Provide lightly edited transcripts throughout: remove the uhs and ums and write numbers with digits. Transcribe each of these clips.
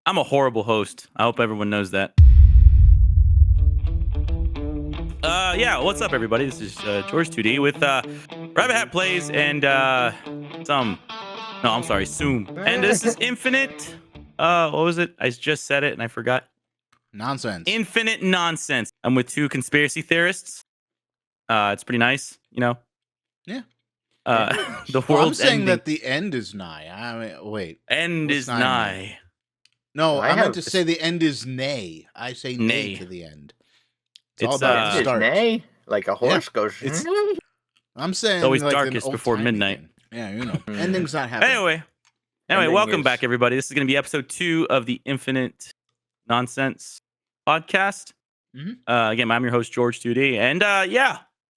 I'm a horrible host. I hope everyone knows that. Yeah, what's up, everybody? This is George 2D with Rabbit Hat Plays and some. No, I'm sorry, Zoom. And this is Infinite. What was it? I just said it and I forgot. Nonsense. Infinite nonsense. I'm with two conspiracy theorists. It's pretty nice, you know. Yeah. The Well, I'm world's saying ending. that the end is nigh. I mean, wait. End what's is nigh nigh. No, I I meant have- to say the end is nay. I say nay Nay. to the end. It's It's, all about uh, the Is start. nay? Like a horse goes. it's- I'm saying It's always like an darkest before old-timey midnight. thing. Yeah, you know. Ending's not happening. Anyway, Ending welcome is- back, everybody. This is going to be episode 2 of the Infinite Nonsense podcast. Mhm. Again, I'm your host, George 2D. And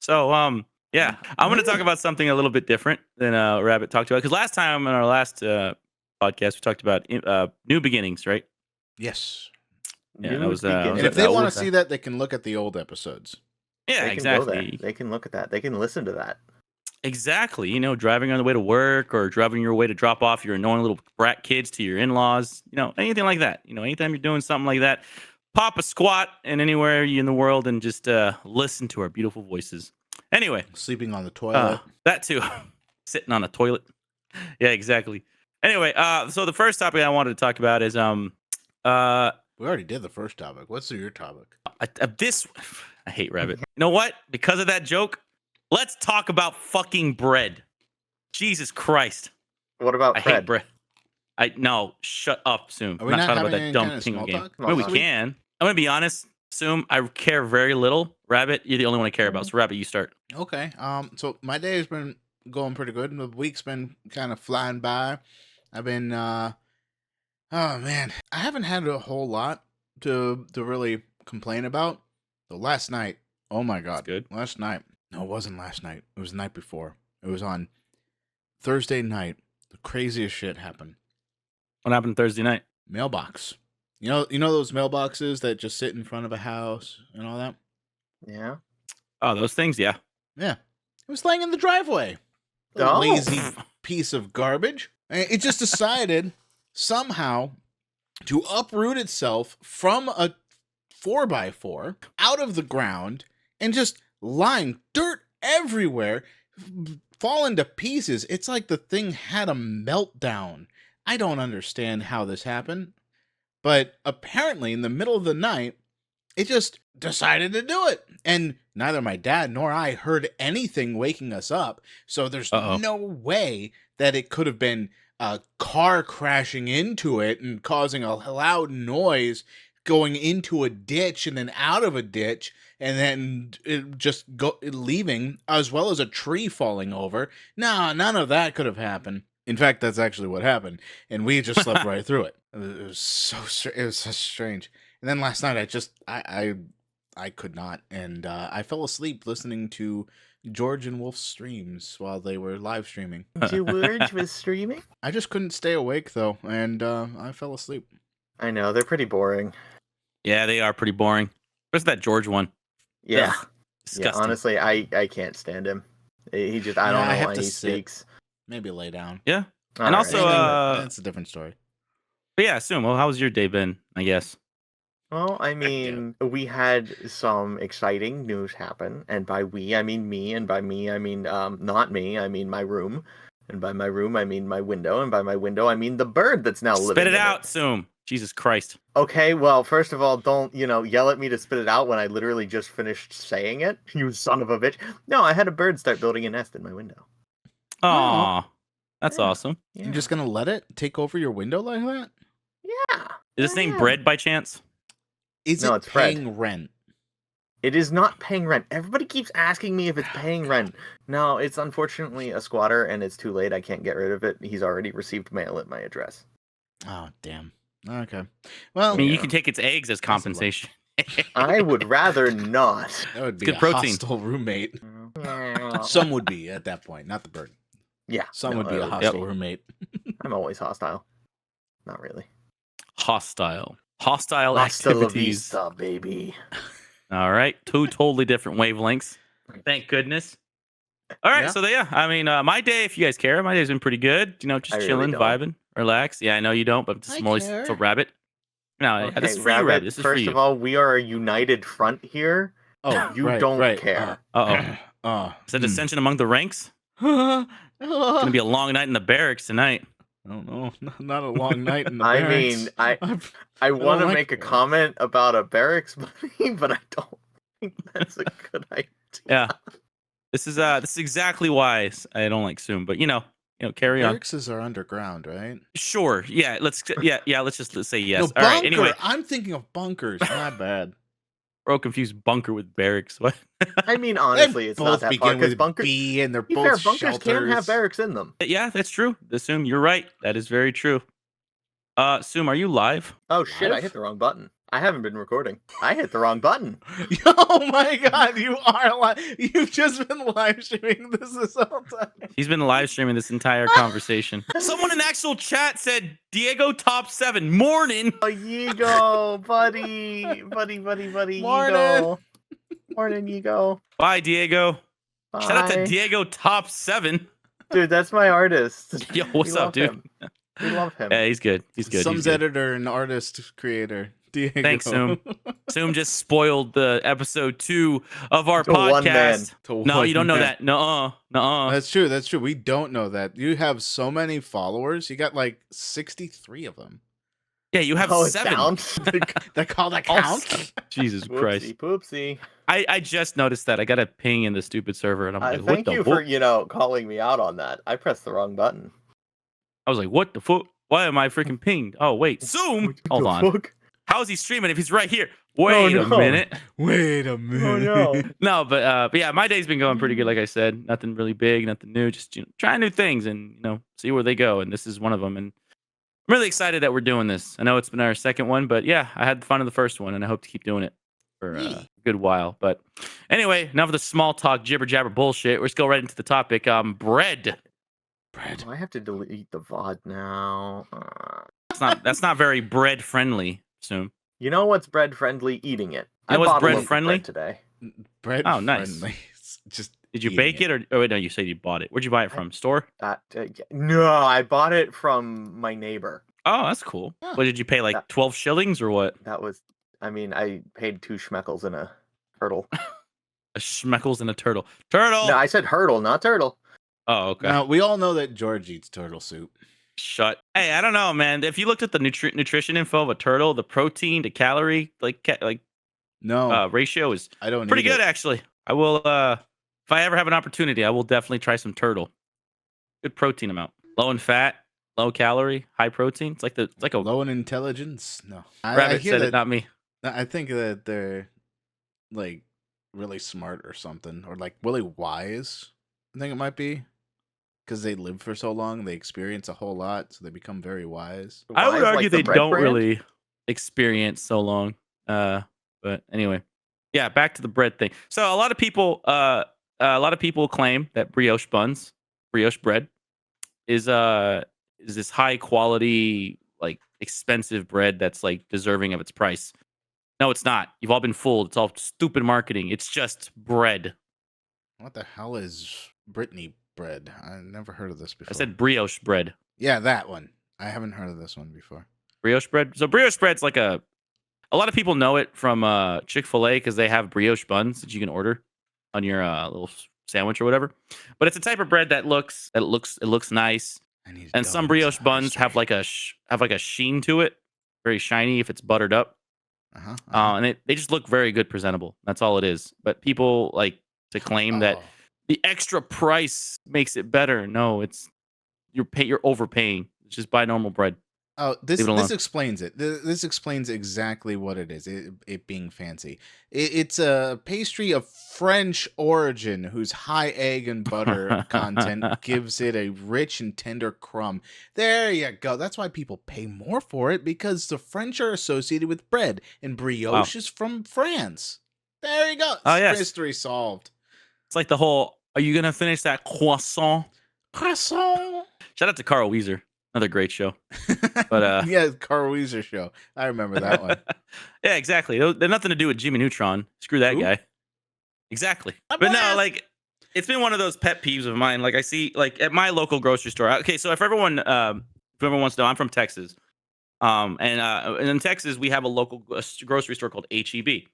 so I'm going to talk about something a little bit different than Rabbit talked about. Because last time in our last podcast, we talked about new beginnings, right? Yes. Yeah, that New was, beginnings. And if they that want to was- see that, they can look at the old episodes. Yeah, They can go there. exactly. They can look at that. They can listen to that. Exactly. You know, driving on the way to work or driving your way to drop off your annoying little brat kids to your in-laws, you know, anything like that. You know, anytime you're doing something like that, pop a squat and anywhere you in the world and just listen to our beautiful voices. Anyway, Sleeping on the toilet. that too. Sitting on a toilet. Yeah, exactly. Anyway, so the first topic I wanted to talk about is We already did the first topic. What's your topic? I hate Rabbit. You know what? Because of that joke, let's talk about fucking bread. Jesus Christ. What about I Fred? hate bread. No, shut up, Soom. Are I'm we not not talking about having that any dumb kind of Tingle small game. talk? I mean, we Well, can. I'm gonna be honest, Soom. I care very little. Rabbit, you're the only one I care about. So, Rabbit, you start. Okay. So my day has been going pretty good. The week's been kind of flying by. I've been oh man, I haven't had a whole lot to really complain about. So last night, oh my god. good. Last night. No, it wasn't last night. It was the night before. It was on Thursday night. The craziest shit happened. What happened Thursday night? Mailbox. You know those mailboxes that just sit in front of a house and all that? Yeah. Oh, those things, yeah. Yeah. It was laying in the driveway. A Oh. lazy piece of garbage. And it just decided somehow to uproot itself from a 4x4 out of the ground and just lying dirt everywhere, falling to pieces. It's like the thing had a meltdown. I don't understand how this happened, but apparently in the middle of the night, it just decided to do it. And neither my dad nor I heard anything waking us up. So there's no way that it could have been a car crashing into it and causing a loud noise going into a ditch and then out of a ditch and then it just leaving, as well as a tree falling over. No, none of that could have happened. In fact, that's actually what happened. And we just slept right through it. It was so strange. And then last night, I could not, and I fell asleep listening to George and Wolf's streams while they were live streaming. George was streaming? I just couldn't stay awake though, and I fell asleep. I know, they're pretty boring. Yeah, they are pretty boring. Where's that George one? Yeah. Ugh, disgusting. Yeah, honestly, I can't stand him. He just, I don't know why he speaks. Maybe lay down. Yeah. All And right. also, That's a different story. but yeah, Soom, well, how was your day been, I guess? Well, I mean, we had some exciting news happen, and by we, I mean me, and by me, I mean not me, I mean my room, and by my room, I mean my window, and by my window, I mean the bird that's now living Spit it in out, Soom. Jesus Christ. Okay, well, first of all, don't, yell at me to spit it out when I literally just finished saying it, you son of a bitch. No, I had a bird start building a nest in my window. Aw, that's Yeah. awesome. Yeah. You're just gonna let it take over your window like that? Yeah. Is this name Yeah. Bread by chance? Is No, it it's Fred. paying rent? It is not paying rent. Everybody keeps asking me if it's paying rent. No, it's unfortunately a squatter, and it's too late. I can't get rid of it. He's already received mail at my address. Oh damn. Okay. Well, I mean, you Yeah. can take its eggs as compensation. I would rather not. that would be good a protein. hostile roommate. Yeah, Some would be at that point, not the bird. Some no, would be a I- hostile roommate. I'm always hostile. Not really. Hostile Hasta la activities. vista, baby. All right, two totally different wavelengths. Thank goodness. All right, Yeah. so yeah, I mean, my day, if you guys care, my day's been pretty good. You know, I just really chilling, don't. vibing, relax. Yeah, I know you don't, but I I'm always care. so Rabbit. No, this Okay, is for you, Rabbit. This is for first you. of all, we are a united front here. Oh, You right, don't right. care. Is that dissension among the ranks? I It's gonna be a long night in the barracks tonight. don't know. Not a long night in the I barracks. mean, I don't want to like make a barracks. comment about a barracks buddy, but I don't think that's a good idea. Yeah. This is exactly why I don't like Zoom. But carry on. Barracks are underground, right? Sure. Yeah. Let's let's say yes. No, All bunker. right. Anyway, I'm thinking of bunkers. My bad. bro, confused bunker with barracks. What? I mean, They honestly, it's not both that begin far because with bunkers. B, and they're To be fair, both bunkers can have shelters. barracks in them. Yeah, that's true. Zoom, you're right. That is very true. Zoom, are you live? Oh shit! I Live? hit the wrong button. I haven't been recording. I hit the wrong button. Oh my god, you are live. You've just been live streaming this whole time. He's been live streaming this entire conversation. Someone in actual chat said Diego top 7 morning. Oh, Yigo, buddy. Morning. Yigo. Morning, Yigo. Bye, Diego. Bye. Shout out to Diego top 7. Dude, that's my artist. Yo, what's We up, love dude? him. We love him. Yeah, he's good. He's good. Sums He's good. editor and artist creator. Diego. Thanks, Zoom. Zoom just spoiled the episode 2 of our To one man. podcast. To No, one you don't know man. that. Nuh-uh. That's true. That's true. We don't know that. You have so many followers. You got like 63 of them. Yeah, you have Oh, it 7. counts? They call that All count? 7. Jesus Christ. Whoopsie poopsie. I just noticed that. I got a ping in the stupid server, and I'm like, what Thank the you fuck? for, calling me out on that. I pressed the wrong button. I was like, what the fuck? Why am I freaking pinged? Oh, wait. Zoom? Hold The on. fuck? How is he streaming if he's right here? Wait a no. minute. Wait a Oh minute. no. No, but yeah, my day's been going pretty good. Like I said, nothing really big, nothing new. Just trying new things and see where they go. And this is one of them. And I'm really excited that we're doing this. I know it's been our second one, but yeah, I had fun of the first one, and I hope to keep doing it for a good while. But anyway, enough of the small talk, jibber jabber bullshit. Let's go right into the topic. Bread. Bread. I have to delete the VOD now. That's not very bread friendly. Soon. You know what's bread friendly? Eating it. You know what's bought a bread loaf of friendly? bread today. Bread. Oh, nice. friendly. Just Did you eating bake it, or wait, no? You said you bought it. Where'd you buy it from? Store? No, I bought it from my neighbor. Oh, that's cool. Huh. What did you pay? Like That- 12 shillings or what? That was, I paid 2 schmeckles and a turtle. A schmeckles and a turtle. Turtle. No, I said hurdle, not turtle. Oh, okay. Now we all know that George eats turtle soup. Shut. Hey, I don't know, man. If you looked at the nutrition info of a turtle, the protein to calorie No, ratio is I don't. pretty eat good, it. actually. I will. If I ever have an opportunity, I will definitely try some turtle. Good protein amount. Low in fat, low calorie, high protein. It's like a Low in intelligence. No, rabbit hear said that, it, not me. I think that they're like really smart or something, or like really wise. I think it might be because they live for so long, they experience a whole lot, so they become very wise. I would Wise argue like the they bread don't brand? really experience so long. But anyway, yeah, back to the bread thing. So a lot of people claim that brioche bread is this high quality, like expensive bread that's like deserving of its price. No, it's not. You've all been fooled. It's all stupid marketing. It's just bread. What the hell is Brittany bread? I never heard of this before. I said brioche bread. yeah, that one. I haven't heard of this one before. Brioche bread. So brioche bread's like a lot of people know it from Chick-fil-A because they have brioche buns that you can order on your little sandwich or whatever. But it's a type of bread that looks nice. I need to And delve some into brioche the buns have history. like a sheen to it, very shiny if it's buttered up. Uh-huh, And they just look very good, presentable. That's all it is. But people like to claim that Oh. the extra price makes it better. No, you're overpaying. Just buy normal bread. Oh, this Leave it alone. this explains it. This explains exactly what it is. It being fancy. It's a pastry of French origin whose high egg and butter content gives it a rich and tender crumb. There you go. That's why people pay more for it, because the French are associated with bread, and brioche is from France. There you go. Oh, yes. Mystery solved. It's like the whole, are you gonna finish that croissant? Croissant. Shout out to Carl Weezer. Another great show. But yeah, Carl Weezer show. I remember that one. yeah, exactly. They're nothing to do with Jimmy Neutron. Screw that Who? guy. Exactly. I'm But no, last. like it's been one of those pet peeves of mine. Like I see, like at my local grocery store. Okay, so if everyone wants to know, I'm from Texas. And in Texas, we have a local grocery store called HEB.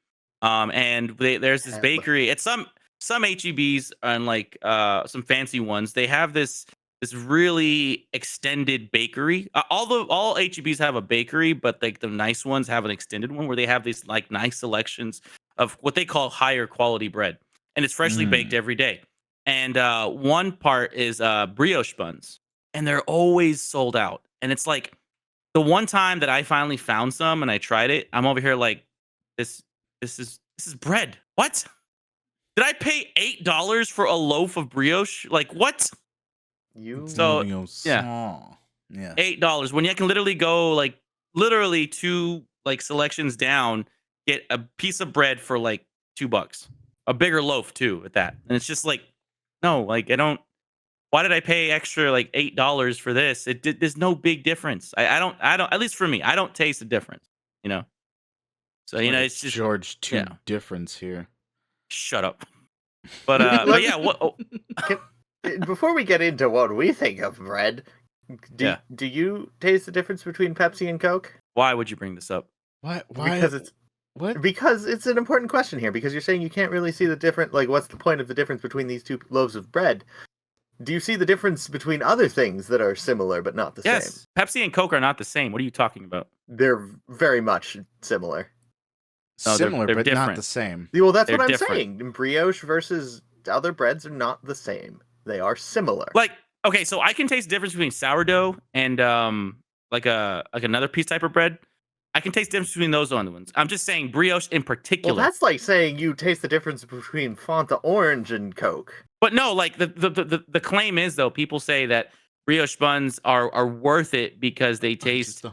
And there's this Have. bakery. It's some HEBs and like some fancy ones. They have this really extended bakery. All HEBs have a bakery, but like the nice ones have an extended one where they have these like nice selections of what they call higher quality bread, and it's freshly baked Mm. every day. And one part is brioche buns, and they're always sold out. And it's like the one time that I finally found some and I tried it, I'm over here like, this this is bread. What? Did I pay $8 for a loaf of brioche? Like what? You So yeah, Small. Yeah. $8 when you can literally go like literally two like selections down, get a piece of bread for like $2, a bigger loaf too at that, and it's just like, no, like I don't. Why did I pay extra like $8 for this? There's no big difference. I don't. At least for me, I don't taste the difference. You know. So What a it's just George two yeah. difference here. Shut up. But yeah. What? Oh, can, before we get into what we think of bread, yeah. do you taste the difference between Pepsi and Coke? Why would you bring this up? Why? What? Because it's an important question here, because you're saying you can't really see the different, like, what's the point of the difference between these two loaves of bread? Do you see the difference between other things that are similar but not the same? Yes. Pepsi and Coke are not the same. What are you talking about? They're very much similar. No, Similar, they're but not different. the same. Well, that's They're what I'm different. saying. Brioche versus other breads are not the same. They are similar. Like, okay, so I can taste the difference between sourdough and like another piece type of bread. I can taste the difference between those other ones. I'm just saying brioche in particular. Well, that's like saying you taste the difference between Fanta Orange and Coke. But no, like the claim is though, people say that brioche buns are worth it because they taste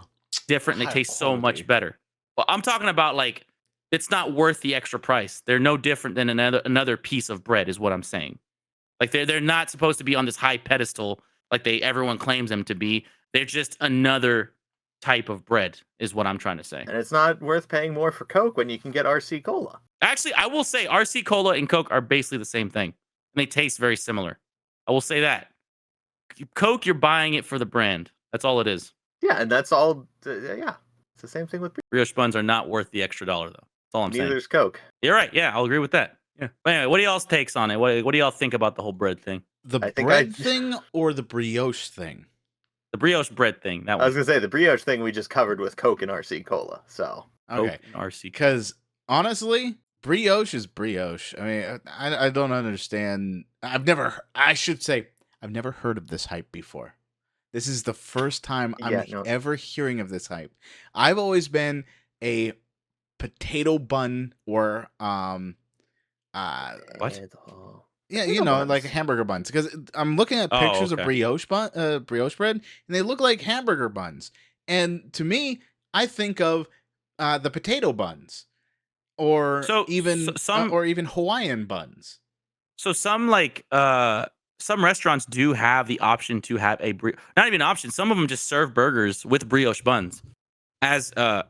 different and they high taste so quality. much better. Well, I'm talking about like it's not worth the extra price. They're no different than another piece of bread, is what I'm saying. Like they're not supposed to be on this high pedestal like everyone claims them to be. They're just another type of bread, is what I'm trying to say. And it's not worth paying more for Coke when you can get RC Cola. Actually, I will say RC Cola and Coke are basically the same thing. And they taste very similar. I will say that. Coke, you're buying it for the brand. That's all it is. Yeah, and that's all. Yeah, it's the same thing with Brioche buns are not worth the extra dollar, though. That's all I'm saying. neither is Coke. You're right. Yeah, I'll agree with that. Yeah. But anyway, what do y'all's takes on it? What do y'all think about the whole bread thing? The I think bread thing or the brioche thing? The brioche bread thing. That I was one. gonna say the brioche thing we just covered with Coke and RC Cola. So Okay. Coke and RC. Because honestly, brioche is brioche. I mean, I don't understand. I should say, I've never heard of this hype before. This is the first time I'm ever hearing of this hype. I've always been a potato bun or What? yeah, Potato buns. like hamburger buns. Because I'm looking at pictures of brioche bread, and they look like hamburger buns. And to me, I think of the potato buns, or even Hawaiian buns. So some some restaurants do have the option to have not even an option. Some of them just serve burgers with brioche buns as a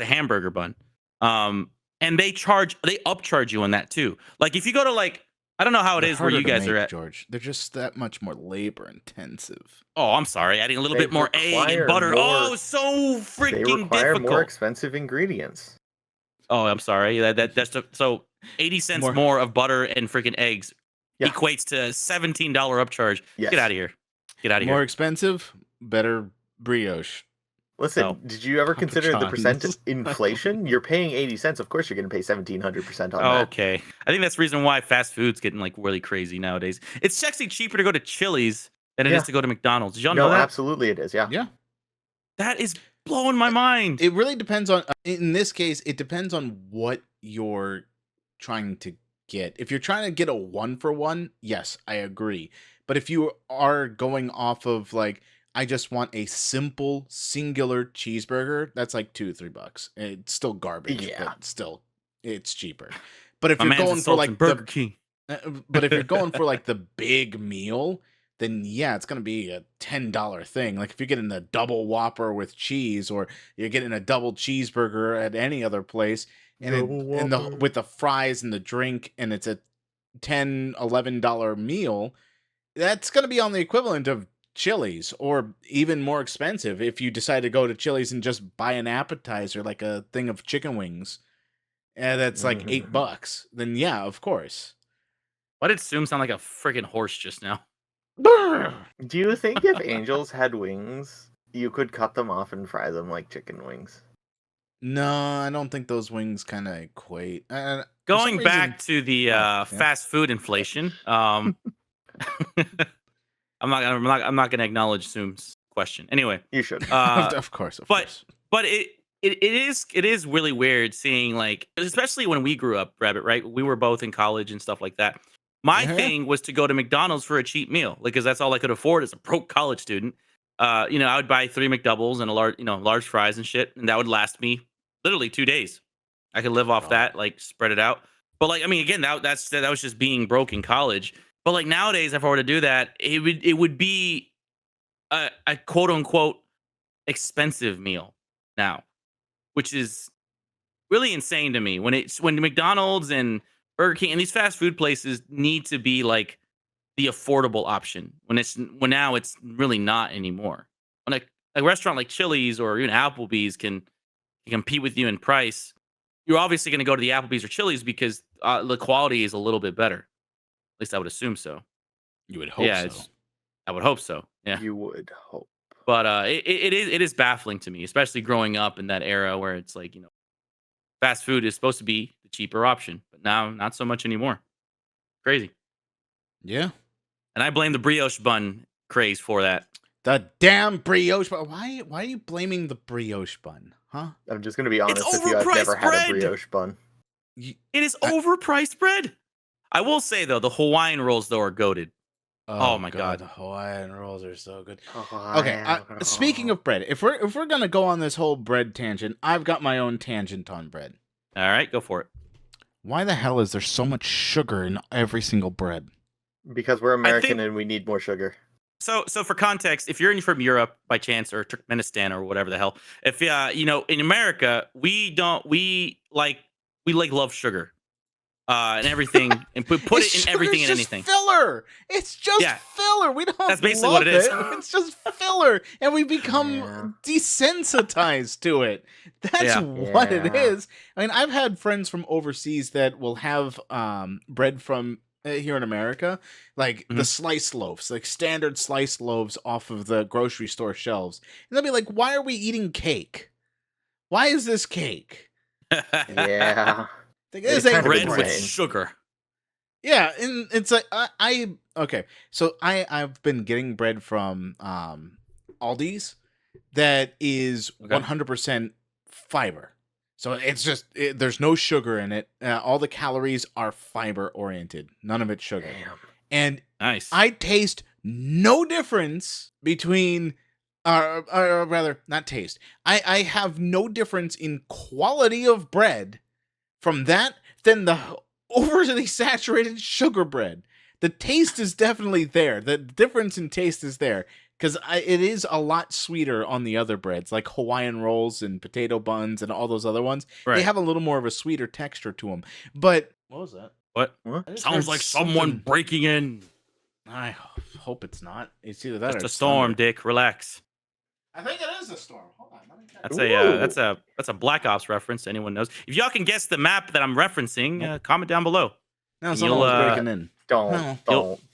hamburger bun. And they upcharge you on that too. Like if you go to like, I don't know how it is where you guys are at, George. They're just that much more labor intensive. Oh, I'm sorry. Adding a little bit more egg and butter. So freaking they require difficult. more expensive ingredients. Oh, I'm sorry. So 80 cents more of butter and freaking eggs equates to $17 upcharge. Yes. Get out of here. Get out of here. More expensive, better brioche. Listen, did you ever consider the percent inflation? You're paying 80 cents. Of course, you're going to pay 1,700% on that. Okay. I think that's the reason why fast food's getting like really crazy nowadays. It's actually cheaper to go to Chili's than it is to go to McDonald's. Did y'all know that? Absolutely it is. Yeah. Yeah. That is blowing my mind. It really depends on, in this case, it depends on what you're trying to get. If you're trying to get a 1-for-1, yes, I agree. But if you are going off of like, I just want a simple singular cheeseburger, that's like $2-3. It's still garbage, but still it's cheaper. But if you're going for like Burger King, but if you're going for like the big meal, then yeah, it's gonna be a $10 thing. Like if you're getting a double Whopper with cheese, or you're getting a double cheeseburger at any other place, and with the fries and the drink, and it's a $10-11 meal, that's gonna be on the equivalent of Chili's, or even more expensive if you decide to go to Chili's and just buy an appetizer, like a thing of chicken wings, and that's like $8, then yeah, of course. Why did Zoom sound like a freaking horse just now? Do you think if angels had wings, you could cut them off and fry them like chicken wings? No, I don't think those wings kind of equate. Going back to the fast food inflation, I'm not gonna acknowledge Zoom's question. Anyway, You should. of course, but it is really weird seeing, like, especially when we grew up, Rabbit, right? We were both in college and stuff like that. My thing was to go to McDonald's for a cheap meal because that's all I could afford as a broke college student. I would buy 3 McDoubles and a large fries and shit, and that would last me literally 2 days. I could live off that, like, spread it out. But, like, I mean, again, that was just being broke in college. But, like, nowadays, if I were to do that, it would be a quote unquote expensive meal now, which is really insane to me. When McDonald's and Burger King and these fast food places need to be like the affordable option, when now it's really not anymore. When a restaurant like Chili's or even Applebee's can compete with you in price, you're obviously going to go to the Applebee's or Chili's because the quality is a little bit better. At least I would assume so. You would hope so. I would hope so. Yeah. You would hope. But it is baffling to me, especially growing up in that era where it's like, fast food is supposed to be the cheaper option, but now not so much anymore. Crazy. Yeah. And I blame the brioche bun craze for that. The damn brioche bun. Why are you blaming the brioche bun? Huh? I'm just gonna be honest It's with you. I've never overpriced had a bread. brioche bun. It is overpriced bread. I will say though, the Hawaiian rolls though are goated. Oh my God. The Hawaiian rolls are so good. Oh, Okay, speaking of bread, if we're gonna go on this whole bread tangent, I've got my own tangent on bread. All right, go for it. Why the hell is there so much sugar in every single bread? Because we're American and we need more sugar. So for context, if you're from Europe by chance or Turkmenistan or whatever the hell, if in America we love sugar, and everything, and put it in everything and anything. Filler. It's just filler. We don't. That's basically what it is. It's just filler, and we become desensitized to it. That's what it is. I mean, I've had friends from overseas that will have bread from here in America, like the sliced loaves, like standard sliced loaves off of the grocery store shelves, and they'll be like, "Why are we eating cake? Why is this cake?" Yeah. It's bread with sugar. Yeah, and it's like so I've been getting bread from Aldi's that is 100% fiber. So it's just there's no sugar in it. All the calories are fiber oriented. None of it's sugar. Damn. And nice. I taste no difference between or rather not taste. I have no difference in quality of bread from that than the overly saturated sugar bread. The taste is definitely there. The difference in taste is there because it is a lot sweeter on the other breads, like Hawaiian rolls and potato buns and all those other ones. Right. They have a little more of a sweeter texture to them. But what was that? What? Sounds like someone breaking in. I hope it's not. It's either that or it's a storm, thunder. Dick. Relax. I think it is a storm. Hold on, let me check. That's a Black Ops reference. Anyone knows? If y'all can guess the map that I'm referencing, comment down below. No, someone's breaking in.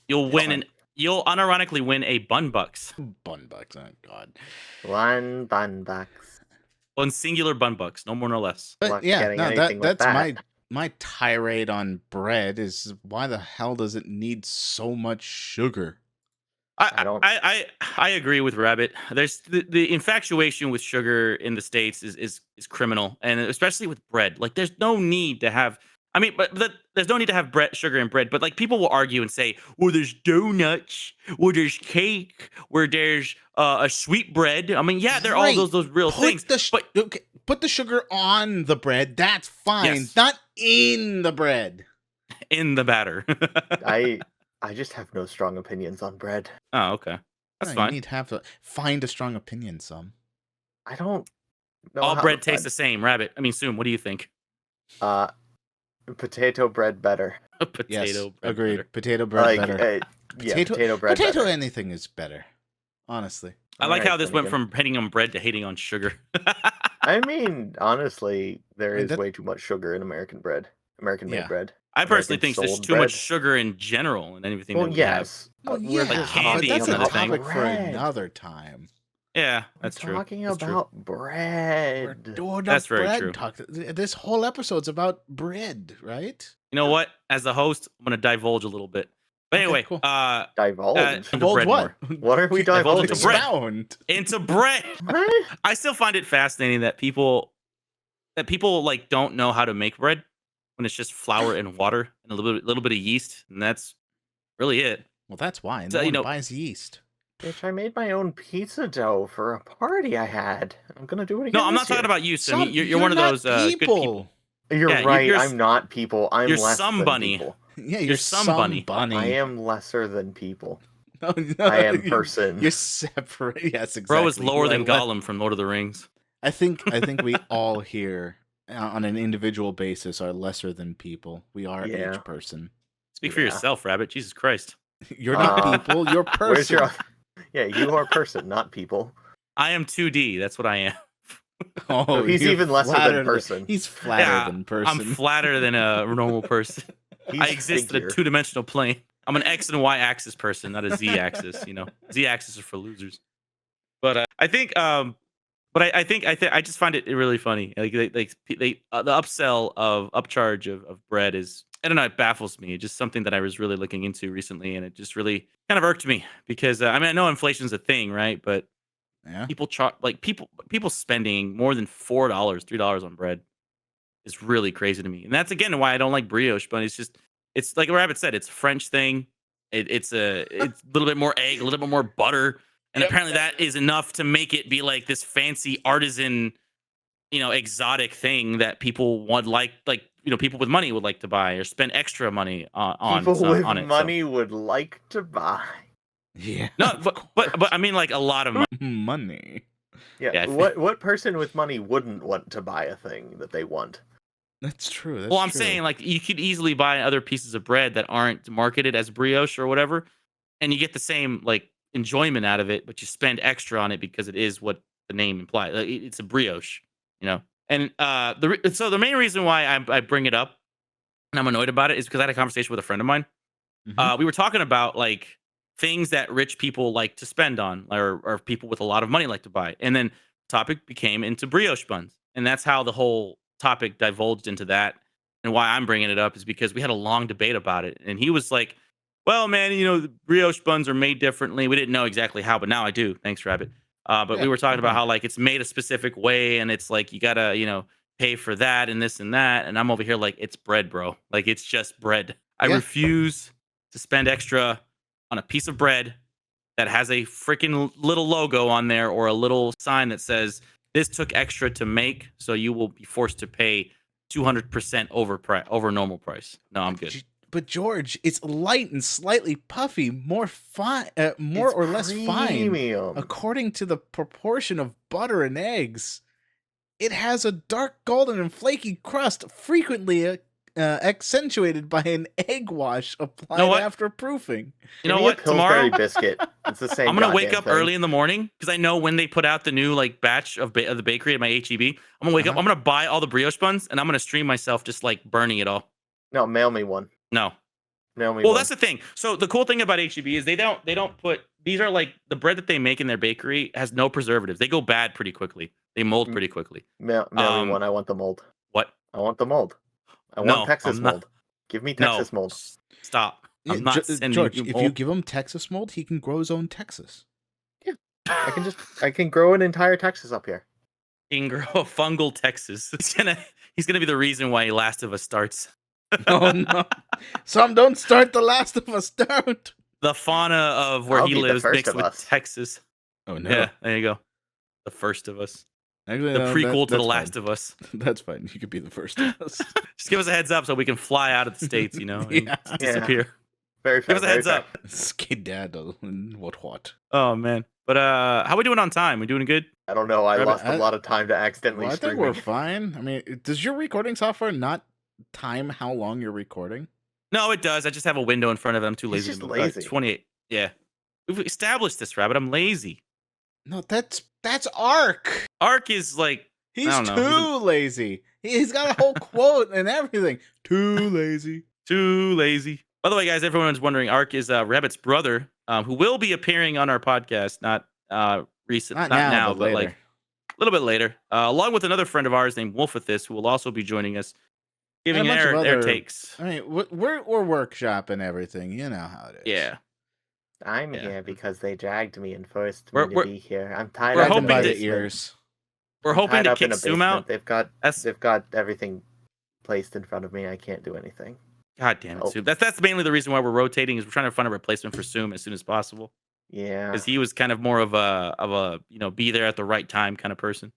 You'll win you'll unironically win a bun bucks. Bun bucks, oh God. One bun bucks. One singular bun bucks, no more no less. But yeah, no, that's my tirade on bread is why the hell does it need so much sugar? I agree with Rabbit. There's the infatuation with sugar in the States is criminal, and especially with bread. Like, there's no need to have. I mean, but there's no need to have sugar in bread. But like, people will argue and say, well, there's donuts, well, there's cake, where there's a sweet bread. I mean, yeah, they're all those real things. Put the sugar on the bread. That's fine. Yes. Not in the bread. In the batter. I just have no strong opinions on bread. Oh, okay. That's fine. You need to have to find a strong opinion, some. I don't know. All bread tastes the same, Rabbit. I mean, Soom, what do you think? Potato bread better. Potato bread agreed. Better. Potato bread better. Potato bread Potato better. anything is better. Honestly. I like Alright, how this went Finnegan. from hating on bread to hating on sugar. I mean, honestly, there I mean, is way too much sugar in American bread. American-made Yeah. bread. I personally think there's American-sold too much bread. sugar in general in anything Well, that we have. yes. Well, We're yeah, just candy but is that's a another thing. topic for bread. another time. Yeah, We're that's true. talking That's true. about bread. We're doing That's very bread true. talk. This whole episode's about bread, right? You know what? As the host, I'm gonna divulge a little bit. But Okay, anyway, cool. Divulge. into Divulge bread what? more. What are we Divulge divulging? into bread. Expound. Into bread. What? I still find it fascinating that people like don't know how to make bread when it's just flour and water and a little bit of yeast, and that's really it. Well, that's why So, no you one know, buys yeast. Bitch, I made my own pizza dough for a party I had. I'm gonna do it again. no, I'm not this talking year. about you, Sim. You're one of not those good people. You're Yeah, right. you're I'm not people. I'm you're less some than bunny. people. Yeah, You're you're some some bunny. bunny. I am lesser than people. No, I am you- person. You're separate. Yes, exactly. Bro is lower You than are Gollum from Lord of the Rings. I think we all here on an individual basis are lesser than people. We are Yeah. each person. Speak for Yeah. yourself, Rabbit. Jesus Christ. You're not Uh, people. You're person. Where's your? Yeah, you are person, not people. I am 2D. That's what I am. Oh, he's you're even lesser flatter than person. He's flatter Yeah, than person. I'm flatter than a normal person. He's I exist in a figure. two-dimensional plane. I'm an X and Y axis person, not a Z axis. You know, Z axis are for losers. But I think, I just find it really funny. Like the upsell of upcharge of bread is, I don't know, it baffles me. It's just something that I was really looking into recently, and it just really kind of irked me because I mean, I know inflation's a thing, right? But Yeah. people spending more than $3 on bread is really crazy to me. And that's again why I don't like brioche, but it's like Rabbit said, it's a French thing. It's a little bit more egg, a little bit more butter, and Yep. apparently that is enough to make it be like this fancy artisan, exotic thing that people would like people with money would like to buy or spend extra money on People with on it. money would like to buy. Yeah. No, but I mean like a lot of money. money. Yeah. Yeah, I what person with money wouldn't want to buy a thing that they want? That's true. That's Well, I'm true. saying like you could easily buy other pieces of bread that aren't marketed as brioche or whatever, and you get the same like enjoyment out of it, but you spend extra on it because it is what the name implies. Like, it's a brioche, you know. And so the main reason why I bring it up and I'm annoyed about it is because I had a conversation with a friend of mine. Mhm. We were talking about like things that rich people like to spend on, or people with a lot of money like to buy, and then topic became into brioche buns, and that's how the whole topic divulged into that. And why I'm bringing it up is because we had a long debate about it, and he was like, "Well, man, the brioche buns are made differently. We didn't know exactly how, but now I do. Thanks, Rabbit." But Yeah, we were talking no about problem. how like it's made a specific way, and it's like you gotta pay for that and this and that. And I'm over here like it's bread, bro. Like it's just bread. I Yeah. refuse to spend extra on a piece of bread that has a freaking little logo on there or a little sign that says this took extra to make, so you will be forced to pay 200% over normal price. No, I'm good. But George, it's light and slightly puffy, more more It's or less fine, premium. according to the proportion of butter and eggs. It has a dark golden and flaky crust, frequently accentuated by an egg wash applied what? after proofing. You Give know me what? a Pillsbury Tomorrow biscuit. It's the same. I'm gonna wake goddamn up thing. early in the morning because I know when they put out the new like batch of the bakery at my HEB. I'm gonna wake up. Uh-huh. I'm gonna buy all the brioche buns and I'm gonna stream myself just like burning it all. No, mail me one. No. Mail me Well, one. that's the thing. So the cool thing about HEB is they don't put, these are like the bread that they make in their bakery has no preservatives. They go bad pretty quickly. They mold pretty quickly. Mail me one. I want the mold. What? I want the mold. I No, want Texas I'm not- mold. Give me No. Texas mold. Stop. I'm not sending George, you if mold. you give him Texas mold, he can grow his own Texas. I can grow an entire Texas up here. He can grow a fungal Texas. He's gonna be the reason why Last of Us starts. Oh no! Some don't start The Last of Us. Don't. The fauna of where I'll he be the lives first mixed of with us. Texas. Oh no! Yeah, there you go. The First of Us. Actually, The no, prequel to The that's Last fine. of Us. That's fine. You could be the first of us. Just give us a heads up so we can fly out of the states, and Yeah. disappear. Very fair. Give us a very heads fair. up. Skedaddle and what? Oh man. But how we doing on time? We doing good? I don't know. I Rabbit, lost a lot of time to accidentally Well, I think streaming. we're fine. I mean, does your recording software not time how long you're recording? No, it does. I just have a window in front of it. I'm too He's lazy. just to lazy. 28. Yeah. We've established this, Rabbit. I'm lazy. No, that's Ark. Ark is like I He's don't know. too lazy. He's got a whole quote and everything. Too lazy. Too lazy. By the way, guys, everyone's wondering, Ark is Rabbit's brother, who will be appearing on our podcast. Not recent, Not not now, now, but like later. a little bit later, along with another friend of ours named Wolfithis, who will also be joining us, And a giving bunch of their other- takes. I mean, we're workshopping everything. You know how it is. Yeah. I'm Yeah. here because they dragged me and forced We're- me we're- to be here. I'm tied we're up in hoping a by to- the basement. ears. We're I'm hoping tied to up in kick a Zoom basement. out. They've got everything placed in front of me. I can't do anything. God damn it, Oh. Zoom. That's mainly the reason why we're rotating is we're trying to find a replacement for Zoom as soon as possible. Yeah. Because he was kind of more of a be there at the right time kind of person.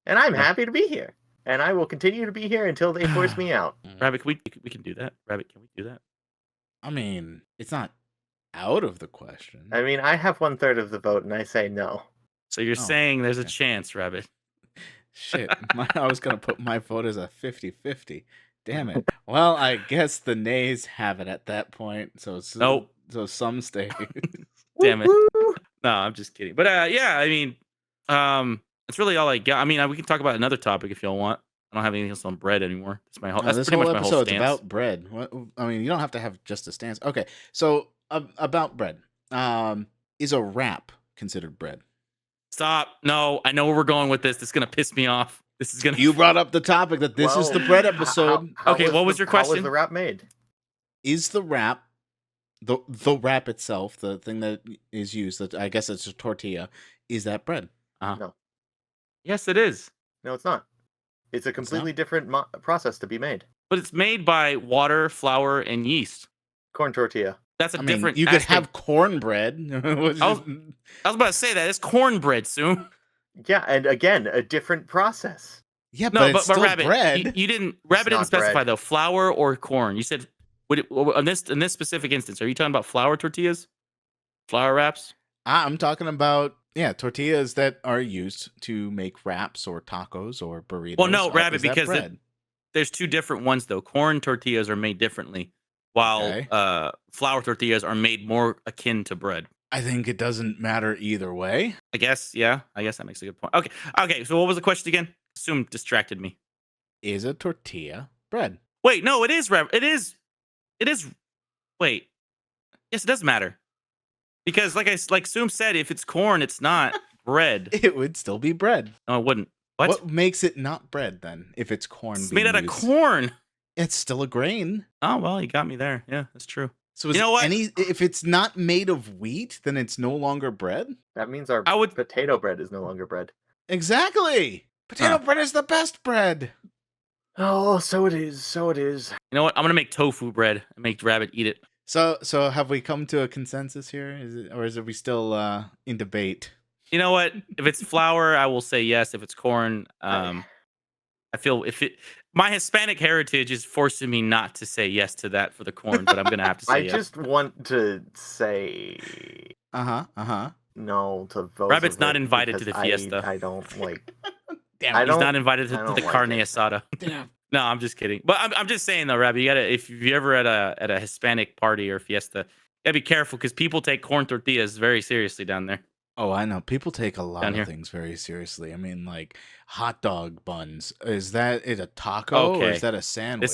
And I'm Yeah. happy to be here. And I will continue to be here until they force me out. Rabbit, we can do that. Rabbit, can we do that? I mean, it's not out of the question. I mean, I have 1/3 of the vote, and I say no. So you're Oh, saying there's a okay. chance, Rabbit. Shit, I was gonna put my vote as a 50-50. Damn it. Well, I guess the nays have it at that point. So Nope. So some stay. Damn it. Woo-hoo! No, I'm just kidding. But yeah, I mean, that's really all I got. I mean, we can talk about another topic if y'all want. I don't have anything else on bread anymore. That's my whole. No, That's this pretty whole much my whole episode's stance. about bread. What, I mean, you don't have to have just a stance. Okay, so about bread. Is a wrap considered bread? Stop. No, I know where we're going with this. This is gonna piss me off. This is gonna. You brought up the topic that this is the bread episode. Okay, what was your How was question? the wrap made? Is the wrap the wrap itself, the thing that is used, that I guess it's a tortilla, is that bread? Yes, it is. No, it's not. It's a completely different process to be made. But it's made by water, flour, and yeast. Corn tortilla. That's a I mean, different. you could aspect. have cornbread. Which I is- was about to say that it's cornbread, Sue. Yeah, and again, a different process. yeah, No, but it's still Rabbit, bread. you didn't. Rabbit didn't not specify bread. though. Flour or corn. You said in this specific instance. Are you talking about flour tortillas, flour wraps? I'm talking about tortillas that are used to make wraps or tacos or burritos. Well, no, Rabbit, Is that because bread? There's two different ones though. Corn tortillas are made differently, while Okay. flour tortillas are made more akin to bread. I think it doesn't matter either way. I guess, yeah. I guess that makes a good point. Okay. So what was the question again? Zoom distracted me. Is a tortilla bread? Wait, no, it is. It is. Wait, yes, it does matter because, like Zoom said, if it's corn, it's not bread. It would still be bread. No, it wouldn't. What? makes it not bread then? If it's corn, It's being made out of used? corn. It's still a grain. Oh well, you got me there. Yeah, that's true. So is You know what? if it's not made of wheat, then it's no longer bread? That means our I would. potato bread is no longer bread. Exactly. Potato bread is the best bread. Oh, so it is. So it is. You know what? I'm gonna make tofu bread and make Rabbit eat it. So have we come to a consensus here? Is we still in debate? You know what? If it's flour, I will say yes. If it's corn, I feel my Hispanic heritage is forcing me not to say yes to that for the corn, but I'm gonna have to say I yes. just want to say no to vote. Rabbit's not invited to the fiesta. I don't like. Damn, I He's don't- not invited I to don't the like carne it. asada. damn. No, I'm just kidding. But I'm just saying though, Rabbit, you gotta if you're ever at a Hispanic party or fiesta, you gotta be careful because people take corn tortillas very seriously down there. Oh, I know. People take a lot Down of here. things very seriously. I mean, like hot dog buns. Is that a taco or Okay. is that a sandwich?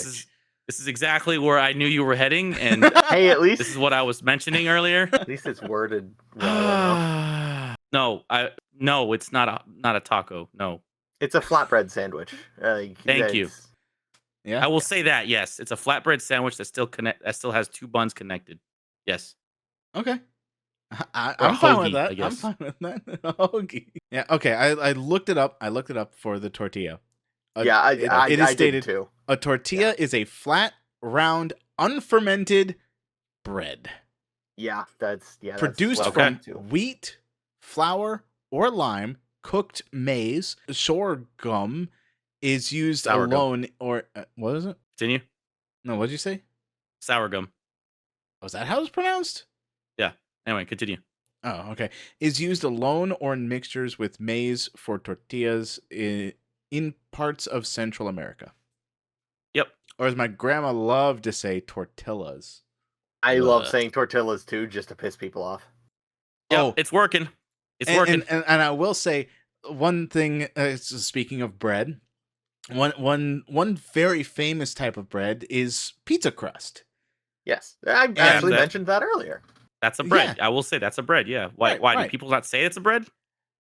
This is exactly where I knew you were heading, and Hey, at least this is what I was mentioning earlier. at least it's worded well enough. No, it's not a taco. No, It's a flatbread sandwich. Thank you. it's- Yeah. I will say that. Yes, it's a flatbread sandwich that still has two buns connected. Yes. Okay. Or a I'm fine with hoagie, that. I I'm guess. fine with that. A hoagie. Yeah. Okay. I looked it up. I looked it up for the tortilla. yeah, I it is I did stated too. a tortilla is a flat, round, unfermented bread Yeah, that's produced well from done, too. wheat, flour, or lime, cooked maize, sorghum is used Sourgum. alone, or what is it? Continue. No, what did you say? Sour gum. Was that how it's pronounced? Anyway, continue. Oh, okay. Is used alone or in mixtures with maize for tortillas in parts of Central America. Yep. Or as my grandma loved to say, tortillas. I love Ugh. saying tortillas too, just to piss people off. Yep, Oh, it's working. It's and, working. and I will say one thing. Speaking of bread, one very famous type of bread is pizza crust. Yes, I And actually that- mentioned that earlier. That's a bread. Yeah. I will say that's a bread. Yeah. Why? Right, Why do right. people not say it's a bread?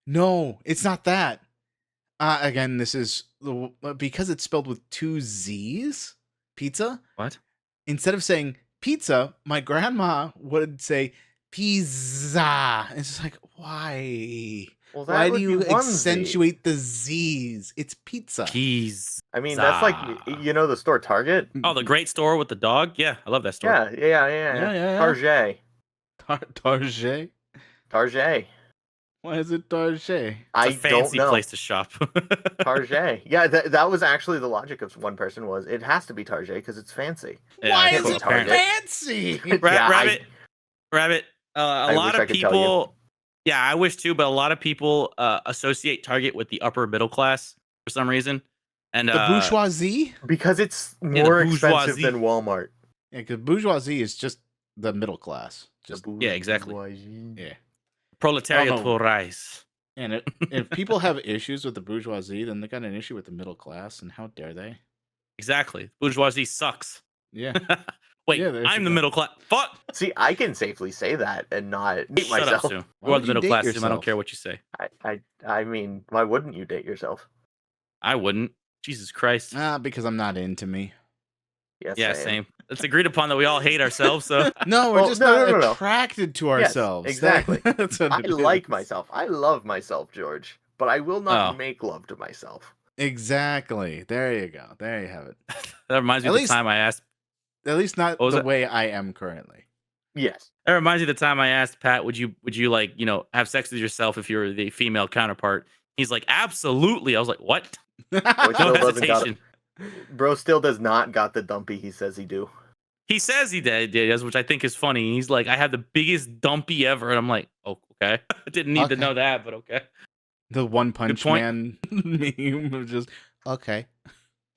No, it's not that. Again, this is because it's spelled with two Z's. Pizza. What? Instead of saying pizza, my grandma would say pizza. It's just like, why? Well, that Why do would you be one Z. accentuate the Z's? It's pizza. Keys. I mean, that's like the store Target. Oh, the great store with the dog. Yeah, I love that store. Yeah. Target. Target? Target. Why is it Target? I It's a fancy don't know. place to shop. Target. Yeah, that was actually the logic of one person was it has to be Target because it's fancy. Yeah, Why cool, is it apparently. fancy? Yeah, Rabbit. A I lot wish I of could tell you. people. Yeah, I wish too, but a lot of people associate Target with the upper middle class for some reason, and The bourgeoisie? Because it's the more expensive bourgeoisie. than Walmart. Yeah, because bourgeoisie is just the middle class. The Just Yeah, exactly. bourgeoisie. yeah. proletariat Oh. will rise. And if people have issues with the bourgeoisie, then they got an issue with the middle class, and how dare they? Exactly. Bourgeoisie sucks. Yeah. Wait, Yeah, there you I'm the go. middle class. Fuck. See, I can safely say that and not hate Shut myself. up, Sue. Why We're would the you middle date class, Sue. I don't yourself? care what you say. I mean, why wouldn't you date yourself? I wouldn't. Jesus Christ. Because I'm not into me. Yes, Yeah, same. It's agreed upon that we all hate ourselves. So No, we're Well, just no, not no. attracted to Yes, ourselves. exactly. That's what I it like is. myself. I love myself, George. But I will not Oh. make love to myself. Exactly. There you go. There you have it. that reminds me At of the least- time I asked. At least not What was the that? way I am currently. Yes. That reminds me of the time I asked Pat, would you like have sex with yourself if you were the female counterpart? He's like, absolutely. I was like, what? Which No still doesn't got hesitation. Bro still does not got the dumpy he says he do. He says he did, which I think is funny. He's like, I have the biggest dumpy ever, and I'm like, oh, okay. I didn't need to Okay. know that, but okay. The One Punch point. Man meme of just okay.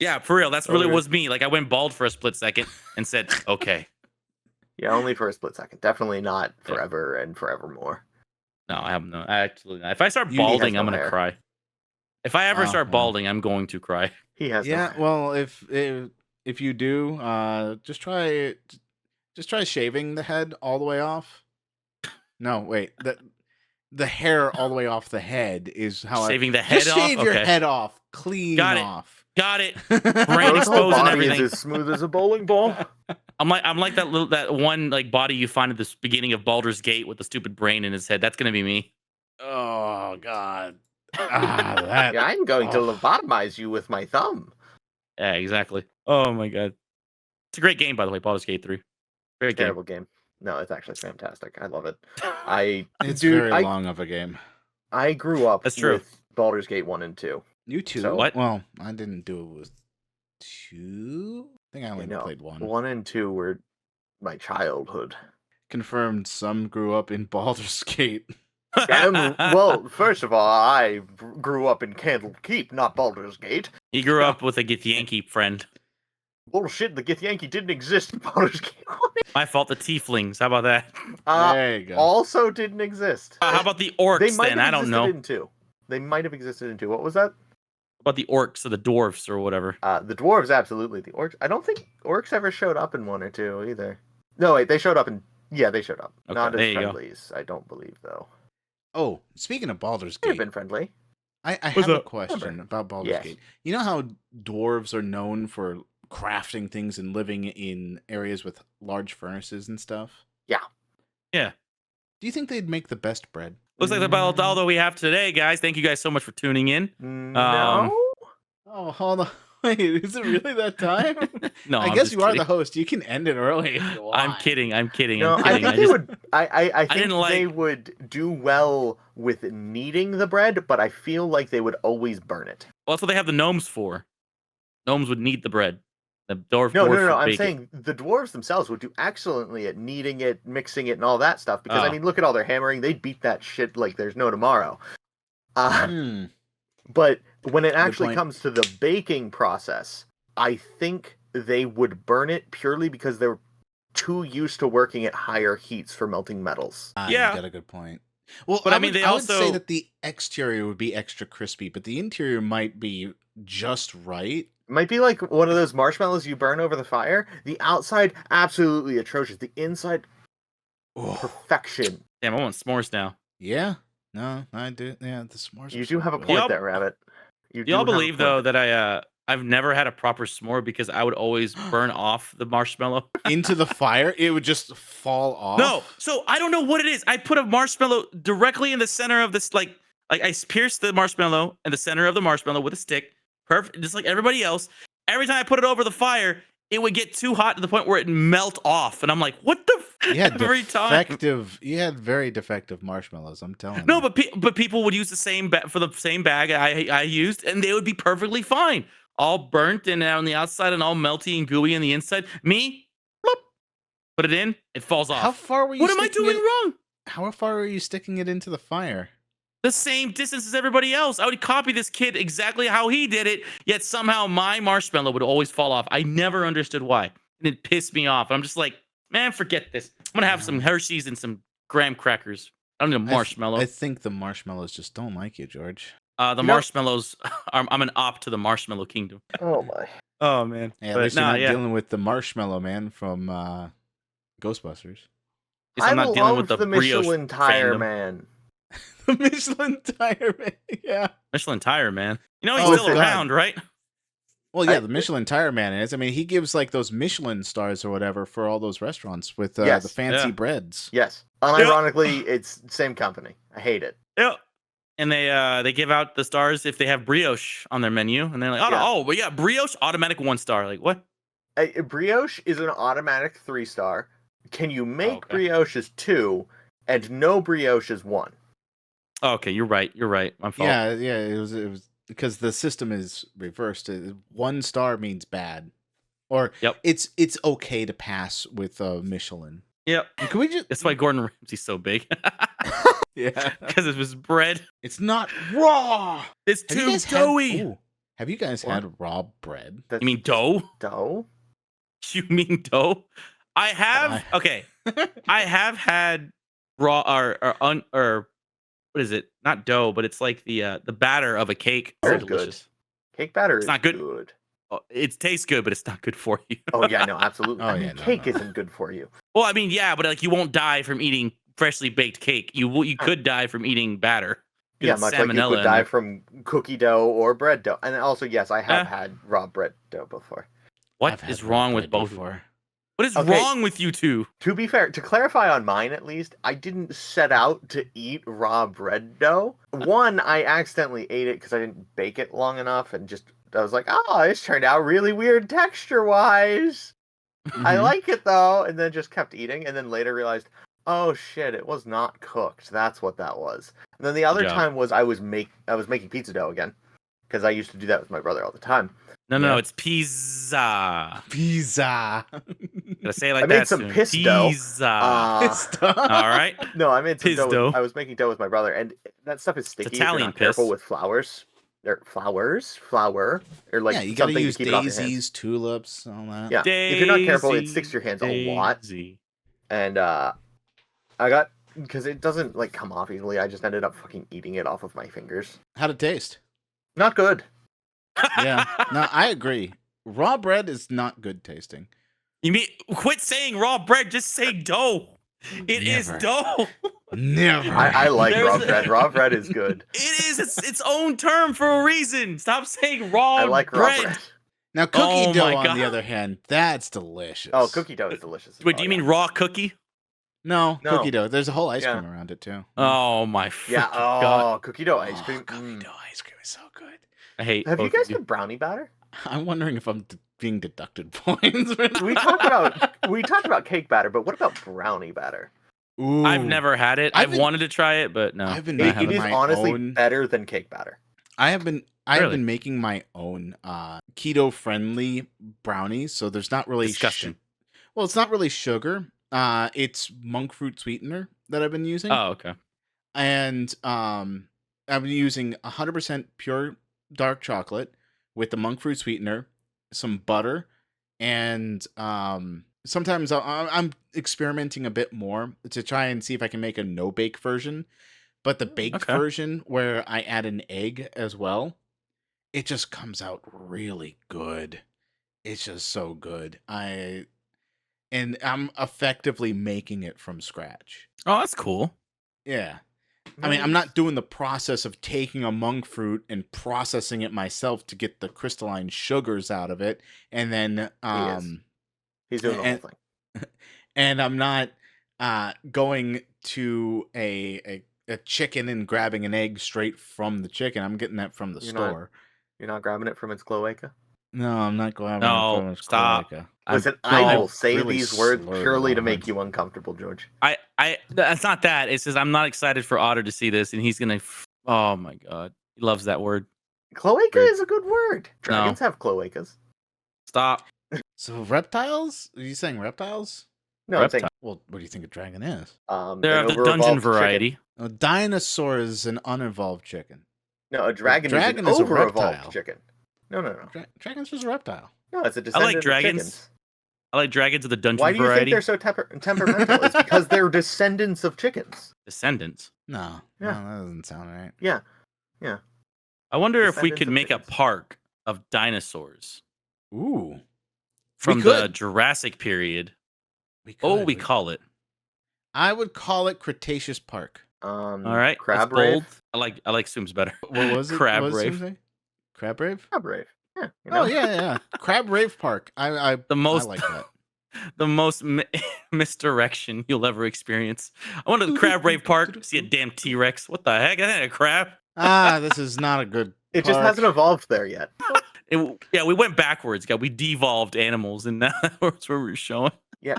Yeah, for real. That's really Over. was me. Like, I went bald for a split second and said, okay. Yeah, only for a split second. Definitely not forever and forevermore. No, I have no. Actually, not. If I start He has balding, no I'm gonna hair. cry. If I ever start well. balding, I'm going to cry. He has no Yeah, hair. well, if you do, just try shaving the head all the way off. No, wait, the hair all the way off the head is how Shaving the head just off. shave your Okay. head off, clean Got it. off. Got it. Bro's Brain whole exposed and body everything. is as smooth as a bowling ball. I'm like that one like body you find at the beginning of Baldur's Gate with the stupid brain in his head. That's gonna be me. Oh God. That. Yeah, I'm going to Oh. lobotomize you with my thumb. Yeah, exactly. Oh my god. It's a great game, by the way, Baldur's Gate 3. Great game. Terrible game. No, it's actually fantastic. I love it. I It's dude, very I, long of a game. I grew up That's true. with Baldur's Gate 1 and 2. You too. So- What? Well, I didn't do it with 2. I think I only No, played 1. 1 and 2 were my childhood. Confirmed. Some grew up in Baldur's Gate. Well, first of all, I grew up in Candle Keep, not Baldur's Gate. He grew up with a Githyanki friend. Bullshit, the Githyanki didn't exist in Baldur's Gate 1. My fault, the tieflings. How about that? There you go. Also didn't exist. How about the orcs They might then? have I don't existed know. in 2. They might have existed in 2. What was that? About the orcs or the dwarfs or whatever. The dwarves, absolutely. The orcs. I don't think orcs ever showed up in 1 or 2 either. No, wait, they showed up in. Yeah, they showed up. Okay, Not there as you go. friendlies, I don't believe, though. Oh, speaking of Baldur's They've Gate, been friendly. I What's have a up? question Remember. about Baldur's Yes. Gate. You know how dwarves are known for crafting things and living in areas with large furnaces and stuff? Yeah. Do you think they'd make the best bread? Looks like about all that we have today, guys. Thank you guys so much for tuning in. No. Oh, hold on. Wait, is it really that time? No, I I'm guess just you are kidding. the host. You can end it early if you want. I'm kidding. I'm kidding. No, I'm I kidding. think they would. I think didn't they like- would do well with kneading the bread, but I feel like they would always burn it. Well, that's what they have the gnomes for. Gnomes would knead the bread. The dwarf. No, dwarf no, no. would I'm bake it. saying the dwarves themselves would do excellently at kneading it, mixing it, and all that stuff. Because I Oh. mean, look at all their hammering; they'd beat that shit like there's no tomorrow. Hmm. But when it actually point. comes to the baking process, I think they would burn it purely because they're too used to working at higher heats for melting metals. You Yeah. got a good point. Well, But I mean, they I would say also- that the exterior would be extra crispy, but the interior might be just right. Might be like one of those marshmallows you burn over the fire. The outside, absolutely atrocious. The inside, Oh, perfection. Damn, I want s'mores now. yeah. No, I do. Yeah, the s'mores. You are do so have a good. point Y'all- there, Rabbit. You Do y'all do have a believe point though there. that I've never had a proper s'more because I would always burn off the marshmallow? Into the fire, it would just fall off. No, so I don't know what it is. I put a marshmallow directly in the center of this, like I pierced the marshmallow in the center of the marshmallow with a stick, perfect, just like everybody else. Every time I put it over the fire, it would get too hot to the point where it melt off, and I'm like, what the? You had every time. defective. You had very defective marshmallows. I'm telling No, you. but people would use the same for the same bag I used, and they would be perfectly fine, all burnt and on the outside and all melty and gooey on the inside. Me, bloop, put it in, it falls off. How far were you? What am I sticking doing it- wrong? How far were you sticking it into the fire? The same distance as everybody else. I would copy this kid exactly how he did it, yet somehow my marshmallow would always fall off. I never understood why. And it pissed me off. I'm just like, man, forget this. I'm gonna have some Hershey's and some graham crackers. I don't need a marshmallow. I think the marshmallows just don't like you, George. The know- marshmallows, I'm an op to the marshmallow kingdom. Oh my. Oh man. Yeah, at But least you're nah, not yeah. dealing with the marshmallow man from Ghostbusters. Guess I'm not dealing with loved the brioche Michelin tire fandom. man. The Michelin tire man. Yeah. Michelin tire man. You know he's Oh, still God. around, right? Well, yeah, I- the Michelin tire man is. I mean, he gives like those Michelin stars or whatever for all those restaurants with Yes. the fancy Yeah. breads. Yes. Unironically, it's same company. I hate it. Yep. And they give out the stars if they have brioche on their menu, and they're like, oh, Yeah. oh, but yeah, brioche automatic 1 star. Like what? A brioche is an automatic 3-star. Can you make okay. brioches 2 and no brioche is 1? Oh, okay, you're right. You're right. My fault. Yeah, yeah. It was because the system is reversed. 1 star means bad, or Yep. it's okay to pass with Michelin. Yep. Can we just? That's why Gordon Ramsay's so big. Yeah. Because it was bread. It's not raw. It's Have you too guys doughy. have you guys What? had raw bread? That's You mean dough? dough? You mean dough? I have. Okay. I have had raw or what is it? Not dough, but it's like the batter of a cake. So Very good. delicious. Cake batter It's is not good. good. Oh, it tastes good, but it's not good for you. Oh yeah, no, absolutely. Oh, I mean, yeah, no, cake no. isn't good for you. Well, I mean, yeah, but like you won't die from eating freshly baked cake. You could die from eating batter. Yeah, It's much like you salmonella could in die there. from cookie dough or bread dough. And also, yes, I have Eh. had raw bread dough before. What I've had is raw wrong with bread both? before. What is Okay. wrong with you two? To be fair, to clarify on mine at least, I didn't set out to eat raw bread dough. One, I accidentally ate it because I didn't bake it long enough, and just I was like, "Oh, this turned out really weird texture-wise. I Mhm. like it though," and then just kept eating, and then later realized, "Oh shit, it was not cooked. That's what that was." And then the other job. time was I was making pizza dough again because I used to do that with my brother all the time. No, Yeah. it's pizza. Pizza. Gotta say it like I made that. some soon. piss dough. Pizza. Pista. All right. No, I made some Piss dough. dough. I was making dough with my brother, and that stuff is sticky. if you're Italian not careful piss. with flour, or like yeah, you gotta something use to keep it off your hands. daisies, tulips, all that. Yeah, if you're not careful, it sticks to your hands a lot. Daisy. And I got because it doesn't like come off easily. I just ended up fucking eating it off of my fingers. How'd it taste? Not good. Yeah. No, I agree. Raw bread is not good tasting. You mean quit saying raw bread? Just say dough. It is Never. dough. Never. I like There's raw a- bread. Raw bread is good. It is its own term for a reason. Stop saying raw I like raw bread. bread. Now, cookie Oh dough, my on God. the other hand, that's delicious. Oh, cookie dough is delicious. as Wait, well, do you yeah. mean raw cookie? No, No. cookie dough. There's a whole ice Yeah. cream around it, too. Oh my Yeah. freaking Oh, god! cookie dough ice cream. Cookie Mm. dough ice cream is so good. I hate. Have you both of guys had brownie batter? I'm wondering if I'm being deducted points. We talked about cake batter, but what about brownie batter? Ooh. I've never had it. I've I've been- wanted to try it, but no. I've been I It, making it is my honestly own. better than cake batter. I've been Really? making my own keto friendly brownies, so there's not really Disgusting. well, it's not really sugar. It's monk fruit sweetener that I've been using, Oh, okay. and I've been using 100% pure dark chocolate with the monk fruit sweetener, some butter, and sometimes I'm experimenting a bit more to try and see if I can make a no bake version. But the baked Okay. version where I add an egg as well, it just comes out really good. It's just so good. And I'm effectively making it from scratch. Oh, that's cool. Yeah. I mean, I'm Nice. not doing the process of taking a monk fruit and processing it myself to get the crystalline sugars out of it, and then He is. He's doing the whole and thing. and I'm not going to a chicken and grabbing an egg straight from the chicken. I'm getting that from the You're not store. you're not grabbing it from its cloaca? No, I'm not grabbing it No, from its stop. cloaca. Listen, No, I will say really these words slurred purely to on make it. you uncomfortable, George. that's not that. It's just I'm not excited for Otter to see this, and he's gonna. Oh my god, he loves that word. Cloaca Weird. is a good word. Dragons have cloacas. Stop. So reptiles? Are you saying reptiles? No, I'm saying Well, what do you think a dragon is? They're an of the dungeon over-evolved chicken. variety. A dinosaur is an unevolved chicken. No, a dragon, dragon is is a an over-evolved reptile. chicken. No. Dragon's just a reptile. No, it's a descendant of dragons. chickens. I like dragons of the dungeon Why do you variety. think they're so temperamental? It's because they're descendants of chickens. Descendants. No, Yeah. no, that doesn't sound right. Yeah. I wonder if we Descendants could of make a chickens. park of dinosaurs Ooh, from the could. Jurassic period. we could. What would we call it? I would call it Cretaceous Park. All right, Crab that's bold. rave. I like Soom's better. What was it? Crab what was rave. it? Crab Rave? Crab rave. Yeah. You know? Oh yeah. Crab Rave Park. I The most I like that. the most misdirection you'll ever experience. I went to the Crab Rave Park, see a damn T-Rex. What the heck? That ain't a crab. This is not a good. It just park. hasn't evolved there yet. Yeah, we went backwards, guy. We devolved animals, and that's where we were showing. Yeah,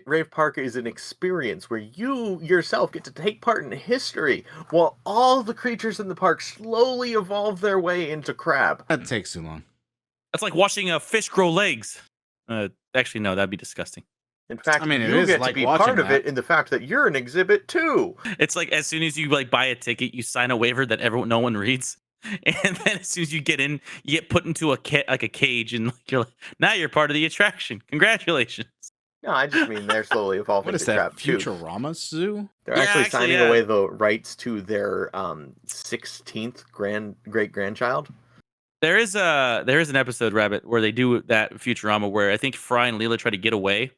Rave Park is an experience where you yourself get to take part in history while all the creatures in the park slowly evolve their way into crab. That takes too long. That's like watching a fish grow legs. Actually, no, that'd be disgusting. In fact, I mean, it you is get like to be watching part of that. it in the fact that you're an exhibit too. It's like as soon as you like buy a ticket, you sign a waiver that no one reads, and then as soon as you get in, you get put into a cage, and like you're like, now you're part of the attraction. Congratulations. No, I just mean they're slowly evolving What is to that? crab too. Futurama Zoo? They're Yeah, actually actually, signing yeah. away the rights to their 16th great grandchild. There is an episode, Rabbit, where they do that Futurama where I think Fry and Leela try to get away.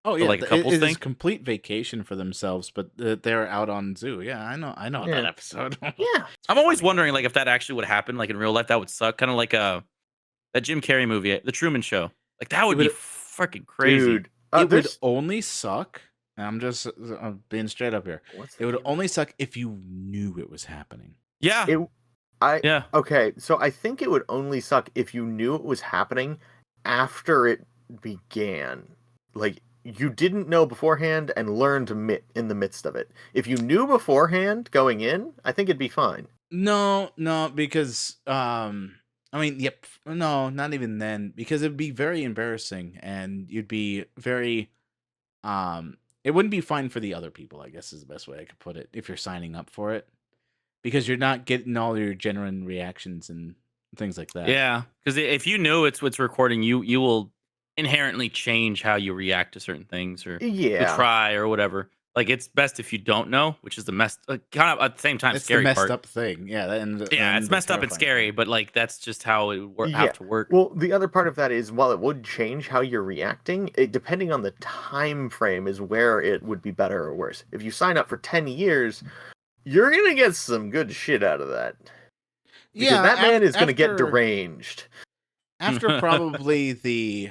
Oh For, yeah, like, a couples it is thing? complete vacation for themselves, but they're out on zoo. Yeah, I know Yeah. that episode. Yeah. I'm always wondering like if that actually would happen, like in real life, that would suck. Kind of like that Jim Carrey movie, The Truman Show. Like that would be would- freaking crazy. Dude, It would there's- only suck. And I'm being straight up here. what's It the would name? only suck if you knew it was happening. Yeah. Yeah. Okay, so I think it would only suck if you knew it was happening after it began. Like, you didn't know beforehand and learned in the midst of it. If you knew beforehand going in, I think it'd be fine. No, because no, not even then, because it'd be very embarrassing and you'd be very it wouldn't be fine for the other people, I guess is the best way I could put it, if you're signing up for it. Because you're not getting all your genuine reactions and things like that. Yeah, because if you know it's what's recording, you will inherently change how you react to certain things or Yeah. try or whatever. Like it's best if you don't know, which is the kind of at the same time It's scary the messed part. up thing. Yeah, Yeah, it's the messed up and terrifying scary, part. but like that's just how it Yeah. have to work. Well, the other part of that is while it would change how you're reacting, depending on the time frame is where it would be better or worse. If you sign up for 10 years, you're going to get some good shit out of that. Because Yeah, that man is going to get after- deranged. After probably the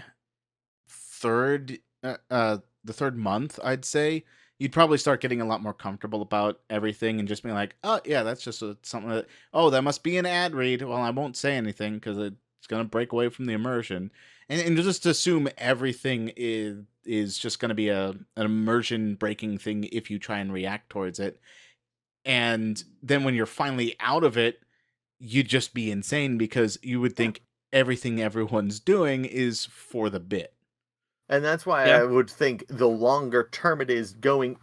third month, I'd say, you'd probably start getting a lot more comfortable about everything and just being like, oh yeah, that's just something that, oh, that must be an ad read. Well, I won't say anything because it's gonna break away from the immersion, and just assume everything is just gonna be an immersion breaking thing if you try and react towards it. And then when you're finally out of it, you'd just be insane because you would think everything everyone's doing is for the bit. And that's why Yeah. I would think the longer term it is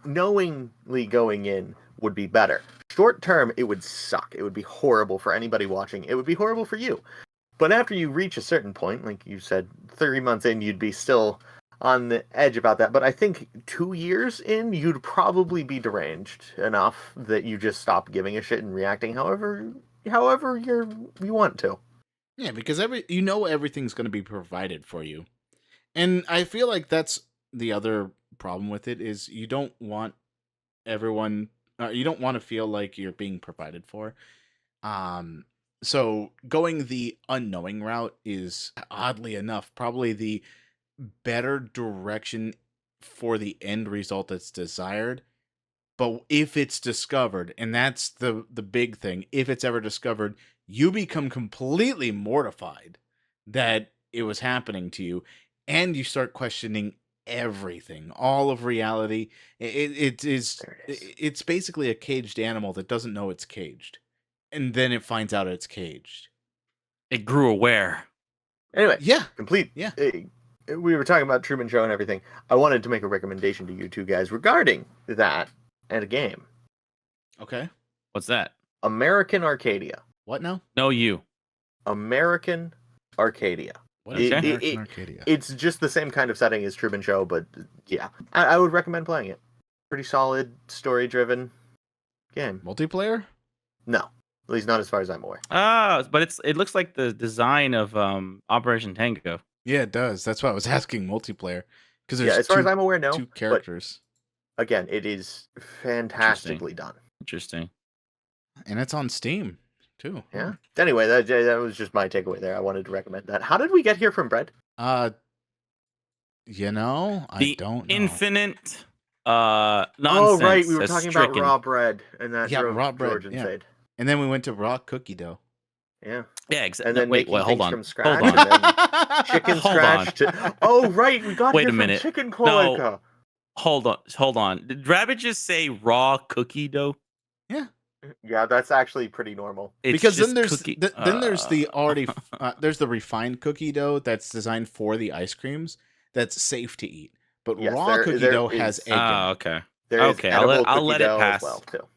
knowingly going in would be better. Short term, it would suck. It would be horrible for anybody watching. It would be horrible for you. But after you reach a certain point, like you said, 3 months in, you'd be still on the edge about that, but I think 2 years in, you'd probably be deranged enough that you just stop giving a shit and reacting however you want to. Yeah, because everything's going to be provided for you. And I feel like that's the other problem with it is you don't want you don't want to feel like you're being provided for. So going the unknowing route is, oddly enough, probably the better direction for the end result that's desired. But if it's discovered, and that's the big thing, if it's ever discovered, you become completely mortified that it was happening to you, and you start questioning everything, all of reality. It's basically a caged animal that doesn't know it's caged, and then it finds out it's caged. It grew aware. Anyway, Yeah. complete. Yeah. We were talking about Truman Show and everything. I wanted to make a recommendation to you two guys regarding that and a game. Okay. What's that? American Arcadia. What now? No, you. American Arcadia. What is Okay. American Arcadia? It's just the same kind of setting as Truman Show, but yeah, I would recommend playing it. Pretty solid, story-driven game. Multiplayer? No, at least not as far as I'm aware. But it looks like the design of Operation Tango. Yeah, it does. That's why I was asking multiplayer. Because there's As far as I'm aware, no. two characters. But again, it is fantastically done. Interesting. And it's on Steam, too. Yeah. Anyway, that was just my takeaway there. I wanted to recommend that. How did we get here from bread? I don't know. Infinite nonsense. Oh, right. We were has talking stricken. about raw bread, and that Yeah, drove raw bread, George yeah. insane. And then we went to raw cookie dough. Yeah. Yeah, exactly. And then Wait, making hold things on. from scratch. Hold on. And then chicken Hold scratch. Oh, right. We got Wait here a minute. from chicken No. cloaca. Hold on. Did Rabbit just say raw cookie dough? Yeah, that's actually pretty normal. It's Because then just there's cookie- then there's the already there's the refined cookie dough that's designed for the ice creams that's safe to eat. But Yes, raw there- cookie there dough is- has egg in Oh, it. okay. There is Okay, I'll edible let cookie it dough pass. as well, too.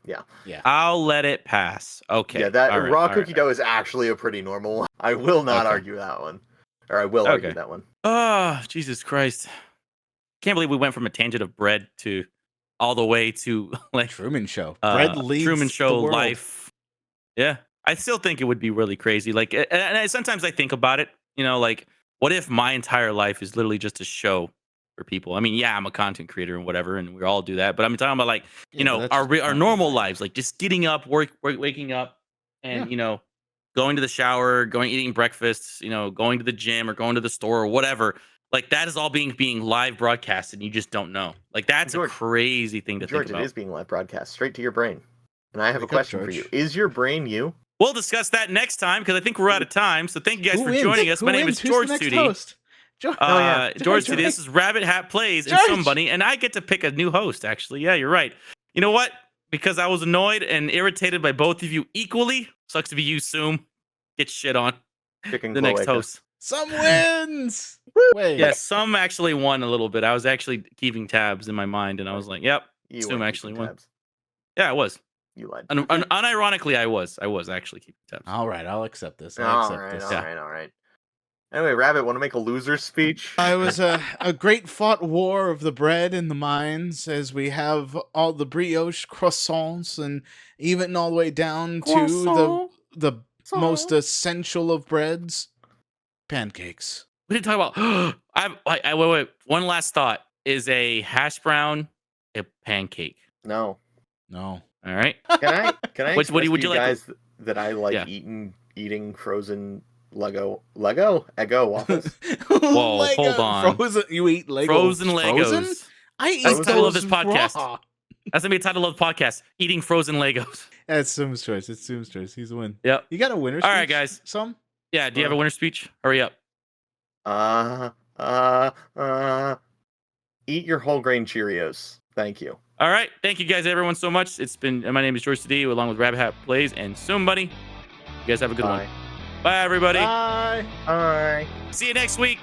Yeah. I'll let it pass. Okay. Yeah, that all right, raw all cookie right. dough is actually a pretty normal one. I will not Okay. argue that one. Or I will argue Okay. that one. Oh, Jesus Christ. Can't believe we went from a tangent of bread to all the way to like Truman Show. Bread leads Truman the Show world. life. Yeah. I still think it would be really crazy. Like, and sometimes I think about it, like, what if my entire life is literally just a show for people? I mean, yeah, I'm a content creator and whatever, and we all do that. But I'm talking about, like, Yeah, but that's just our normal lives, like just getting up, waking up, and going to the shower, eating breakfast, going to the gym or going to the store or whatever. Like, that is all being live broadcasted, and you just don't know. Like, that's George- a crazy thing to George, think about. it is being live broadcast straight to your brain. And I have Wake a up, question for George. you. Is your brain you? We'll discuss that next time because I think we're out of time. So thank you guys Who for wins? joining us. Who My name wins? is Who's George the next Studi. host? George. George George. Studi. This is Rabbit Hat Plays and George. somebody, and I get to pick a new host. Actually, yeah, you're right. You know what? Because I was annoyed and irritated by both of you equally. Sucks to be you, Soom. Get shit on. Chicken The next cloaca. host. Some wins. Wait. Yes, some actually won a little bit. I was actually keeping tabs in my mind, and I was like, "Yep, You Zoom weren't actually keeping won." tabs. Yeah, I was. You lied. Unironically, I was actually keeping tabs. All right, I'll accept this. All right. Anyway, Rabbit, want to make a loser speech? It was a great fought war of the bread and the minds as we have all the brioche croissants and even all the way down to the most essential of breads, pancakes. We didn't talk about. Wait. One last thought: is a hash brown a pancake? No. No. All right. Can I? What express would to you like guys that I like Yeah. eating frozen Eggo waffles? Whoa, hold on. Frozen, you eat Legos? Frozen Legos. I eat That's the title of those this podcast. raw. That's gonna be the title of the podcast: Eating Frozen Legos. That's Sim's choice. It's Sim's choice. He's the win. Yep. You got a winner? All right, speech, guys. Some? Yeah. Do you have a winner speech? Hurry up. Eat your whole grain Cheerios. Thank you. All right. Thank you guys, everyone, so much. It's been. My name is George Studi, along with Rabbit Hat Plays and somebody. You guys have a good one. Bye, everybody. Bye. Bye. See you next week.